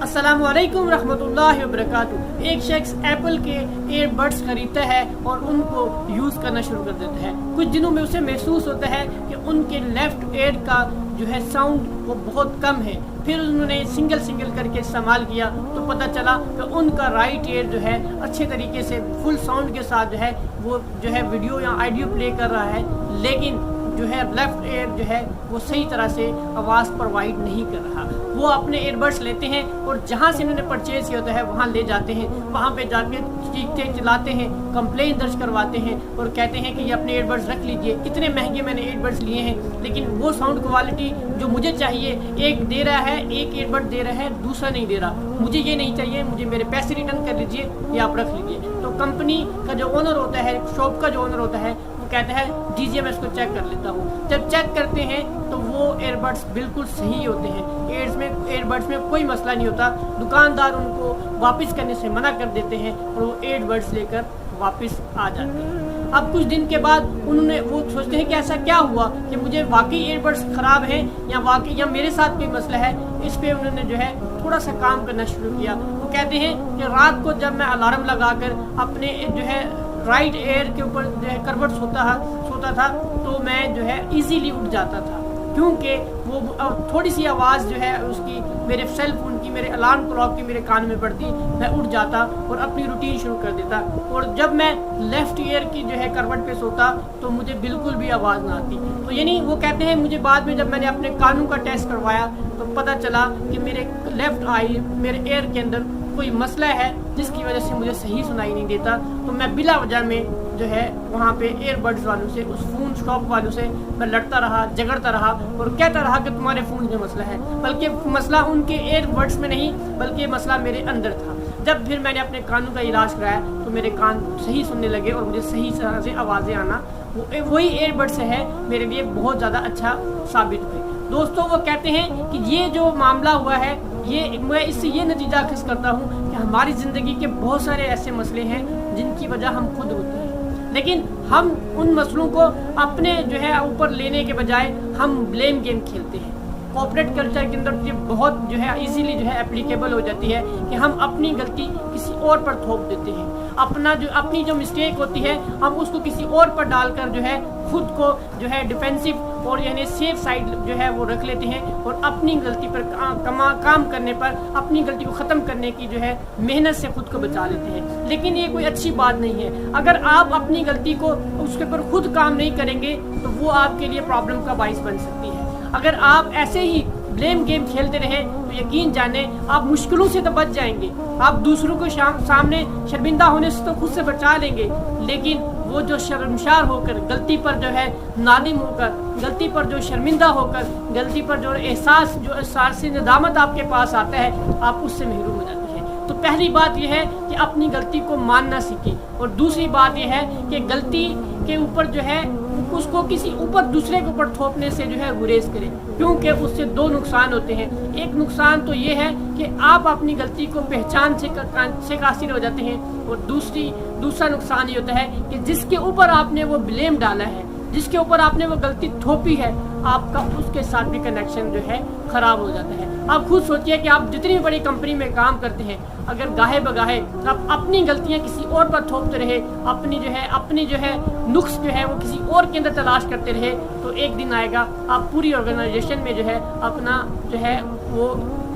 السلام علیکم رحمۃ وبرکاتہ۔ ایک شخص ایپل کے ایئر بڈس خریدتا ہے اور ان کو یوز کرنا شروع کر دیتا ہے۔ کچھ دنوں میں اسے محسوس ہوتا ہے کہ ان کے لیفٹ ایئر کا جو ہے ساؤنڈ وہ بہت کم ہے۔ پھر انہوں نے سنگل کر کے استعمال کیا تو پتہ چلا کہ ان کا رائٹ ایئر جو ہے اچھے طریقے سے فل ساؤنڈ کے ساتھ جو ہے وہ جو ہے ویڈیو یا آڈیو پلے کر رہا ہے، لیکن جو ہے لیفٹ ایئر جو ہے وہ صحیح طرح سے آواز پرووائڈ نہیں کر رہا۔ وہ اپنے ایئر بڈس لیتے ہیں اور جہاں سے انہوں نے پرچیز کیا ہوتا ہے وہاں لے جاتے ہیں، وہاں پہ جا کے چیختے چلاتے ہیں، کمپلین درج کرواتے ہیں اور کہتے ہیں کہ یہ اپنے ایئر بڈس رکھ لیجئے، اتنے مہنگے میں نے ایئر بڈس لیے ہیں لیکن وہ ساؤنڈ کوالٹی جو مجھے چاہیے ایک دے رہا ہے، ایک ایئر بڈ دے رہا ہے، دوسرا نہیں دے رہا، مجھے یہ نہیں چاہیے، مجھے میرے پیسے ریٹرن کر لیجئے یا آپ رکھ لیجئے۔ تو کمپنی کا جو اونر ہوتا ہے، شاپ کا جو اونر ہوتا ہے، کہتا ہے دیجیے میں اس کو چیک کر لیتا ہوں۔ جب چیک کرتے ہیں تو وہ ایئر بڈس بالکل صحیح ہوتے ہیں، ایئر بڈس میں کوئی مسئلہ نہیں ہوتا۔ دکاندار ان کو واپس کرنے سے منع کر دیتے ہیں اور وہ ایئر بڈس لے کر واپس آ جاتے ہیں۔ اب کچھ دن کے بعد وہ سوچتے ہیں کہ ایسا کیا ہوا کہ مجھے واقعی ایئر بڈس خراب ہیں یا میرے ساتھ کوئی مسئلہ ہے۔ اس پہ انہوں نے جو ہے تھوڑا سا کام کرنا شروع کیا۔ وہ کہتے ہیں کہ رات کو جب میں الارم لگا کر اپنے جو ہے رائٹ ایئر کے اوپر جو ہے کروٹ سوتا تھا تو میں جو ہے ایزیلی اٹھ جاتا تھا، کیونکہ وہ تھوڑی سی آواز جو ہے اس کی میرے سیل فون کی، میرے الارم کلاک کی میرے کان میں پڑتی، میں اٹھ جاتا اور اپنی روٹین شروع کر دیتا۔ اور جب میں لیفٹ ایئر کی جو ہے کروٹ پہ سوتا تو مجھے بالکل بھی آواز نہ آتی۔ تو یعنی وہ کہتے ہیں مجھے بعد میں جب میں نے اپنے کانوں کا ٹیسٹ کروایا تو پتہ چلا کہ میرے لیفٹ آئی، میرے ایئر کے اندر کوئی مسئلہ ہے جس کی وجہ سے مجھے صحیح سنائی نہیں دیتا۔ تو میں بلا وجہ میں جو ہے وہاں پہ ایئر بڈز والوں سے، اس فون شاپ والوں سے میں لڑتا رہا، جھگڑتا رہا اور کہتا رہا کہ تمہارے فون میں مسئلہ ہے، بلکہ مسئلہ ان کے ایئر بڈز میں نہیں بلکہ مسئلہ میرے اندر تھا۔ جب پھر میں نے اپنے کانوں کا علاج کرایا تو میرے کان صحیح سننے لگے اور مجھے صحیح طرح سے آوازیں آنا، وہی ایئر بڈ سے ہے میرے لیے بہت زیادہ اچھا ثابت ہوئے۔ دوستوں وہ کہتے ہیں کہ یہ جو معاملہ ہوا ہے، میں اس سے یہ نتیجہ اخذ کرتا ہوں کہ ہماری زندگی کے بہت سارے ایسے مسئلے ہیں جن کی وجہ ہم خود ہوتے ہیں، لیکن ہم ان مسئلوں کو اپنے جو ہے اوپر لینے کے بجائے ہم بلیم گیم کھیلتے ہیں۔ کارپوریٹ کلچر کے اندر یہ بہت جو ہے ایزیلی جو ہے اپلیکیبل ہو جاتی ہے کہ ہم اپنی غلطی کسی اور پر تھوپ دیتے ہیں، اپنی جو مسٹیک ہوتی ہے ہم اس کو کسی اور پر ڈال کر جو ہے خود کو جو ہے ڈیفینسو اور یعنی سیف سائڈ جو ہے وہ رکھ لیتے ہیں اور اپنی غلطی پر کام کرنے پر، اپنی غلطی کو ختم کرنے کی جو ہے محنت سے خود کو بچا لیتے ہیں۔ لیکن یہ کوئی اچھی بات نہیں ہے۔ اگر آپ اپنی غلطی کو اس کے پر خود کام نہیں کریں گے تو وہ آپ کے لیے پرابلم کا باعث بن سکتی ہے۔ اگر آپ ایسے ہی بلیم گیم کھیلتے رہیں تو یقین جانیں آپ مشکلوں سے تو بچ جائیں گے، آپ دوسروں کو سامنے شرمندہ ہونے سے تو خود سے بچا لیں گے، لیکن وہ جو شرمسار ہو کر، غلطی پر جو ہے نادم ہو کر، غلطی پر جو شرمندہ ہو کر، غلطی پر جو احساس ندامت آپ کے پاس آتا ہے، آپ اس سے محروم ہو جاتے ہیں۔ تو پہلی بات یہ ہے کہ اپنی غلطی کو ماننا سیکھیں، اور دوسری بات یہ ہے کہ غلطی کے اوپر جو ہے اس کو کسی دوسرے کے اوپر تھوپنے سے جو ہے گریز کریں، کیونکہ اس سے دو نقصان ہوتے ہیں۔ ایک نقصان تو یہ ہے کہ آپ اپنی غلطی کو پہچان سے قاصر ہو جاتے ہیں، اور دوسرا نقصان یہ ہوتا ہے کہ جس کے اوپر آپ نے وہ بلیم ڈالا ہے، جس کے اوپر آپ نے وہ غلطی تھوپی ہے، آپ کا اس کے ساتھ بھی کنیکشن جو ہے خراب ہو جاتا ہے۔ آپ خود سوچئے کہ آپ جتنی بڑی کمپنی میں کام کرتے ہیں، اگر گاہے بگاہے آپ اپنی غلطیاں کسی اور پر تھوپتے رہے، اپنی جو ہے نقص جو ہے وہ کسی اور کے اندر تلاش کرتے رہے، تو ایک دن آئے گا آپ پوری آرگنائزیشن میں جو ہے اپنا جو ہے وہ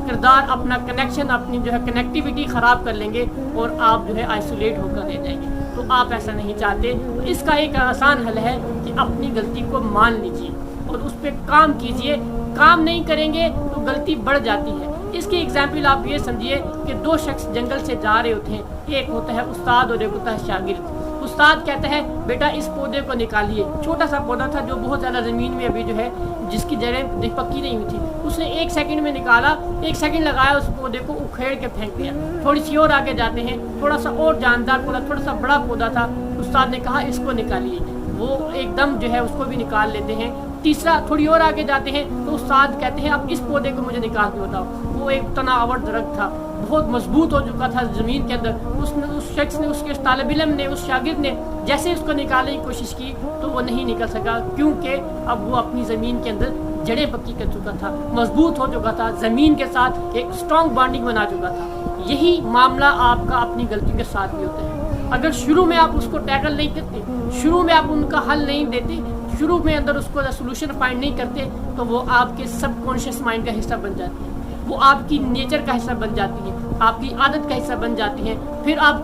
کردار، اپنا کنیکشن، اپنی جو ہے کنیکٹیوٹی خراب کر لیں گے اور آپ جو ہے آئسولیٹ ہو کر رہ جائیں گے۔ تو آپ ایسا نہیں چاہتے۔ تو اس کا ایک آسان حل ہے کہ اپنی غلطی کو مان لیجئے اور اس پہ کام کیجئے۔ کام نہیں کریں گے تو غلطی بڑھ جاتی ہے۔ اس کی ایگزامپل آپ یہ سمجھیے کہ دو شخص جنگل سے جا رہے ہوتے ہیں، ایک ہوتا ہے استاد اور ایک ہوتا ہے شاگرد۔ استاد کہتا ہے بیٹا اس پودے کو نکالیے، چھوٹا سا پودا تھا جو بہت زیادہ زمین میں ابھی جو ہے جس کی جڑیں پکی نہیں ہوئی تھی، اس نے 1 سیکنڈ میں نکالا، 1 سیکنڈ لگایا، اس پودے کو اکھیڑ کے پھینک دیا۔ تھوڑی سی اور آگے جاتے ہیں، تھوڑا سا اور جاندار پودا، تھوڑا سا بڑا پودا تھا، استاد نے کہا اس کو نکالیے، وہ ایک دم جو ہے اس کو بھی نکال لیتے ہیں۔ تیسرا تھوڑی اور آگے جاتے ہیں تو استاد کہتے ہیں اب اس پودے کو مجھے نکال کے بتاؤ، وہ ایک تنا آور درخت تھا، بہت مضبوط ہو چکا تھا زمین کے اندر، اس شخص نے، اس کے طالب علم نے، اس شاگرد نے جیسے اس کو نکالنے کی کوشش کی تو وہ نہیں نکل سکا، کیونکہ اب وہ اپنی زمین کے اندر جڑیں پکی کر چکا تھا، مضبوط ہو چکا تھا، زمین کے ساتھ ایک اسٹرانگ بانڈنگ بنا چکا تھا۔ یہی معاملہ آپ کا اپنی غلطیوں کے ساتھ بھی ہوتا ہے۔ اگر شروع میں آپ اس کو ٹیکل نہیں کرتے، شروع میں آپ ان کا حل نہیں دیتے، شروع میں اندر اس کو سولوشن فائنڈ نہیں کرتے، تو وہ آپ کے سب کانشیس مائنڈ کا حصہ بن جاتی ہے، وہ آپ کی نیچر کا حصہ بن جاتی ہے، آپ کی عادت کا حصہ بن جاتی ہیں۔ پھر آپ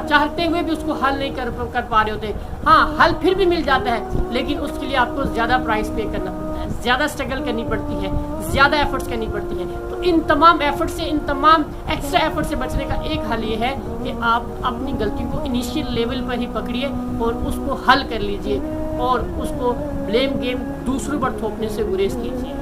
چاہتے ہوئے بھی اس کو حل نہیں کر پا رہے ہوتے۔ ہاں، حل پھر بھی مل جاتا ہے، لیکن اس کے لیے آپ کو زیادہ پرائس پے کرنا پڑتا ہے، زیادہ اسٹرگل کرنی پڑتی ہے، زیادہ ایفرٹس کرنی پڑتی ہیں۔ تو ان تمام ایفرٹ سے، ان تمام ایکسٹرا ایفرٹ سے بچنے کا ایک حل یہ ہے کہ آپ اپنی غلطی کو انیشیل لیول پر ہی پکڑیے اور اس کو حل کر لیجئے، اور اس کو بلیم گیم دوسروں پر تھوپنے سے گریز کیجیے۔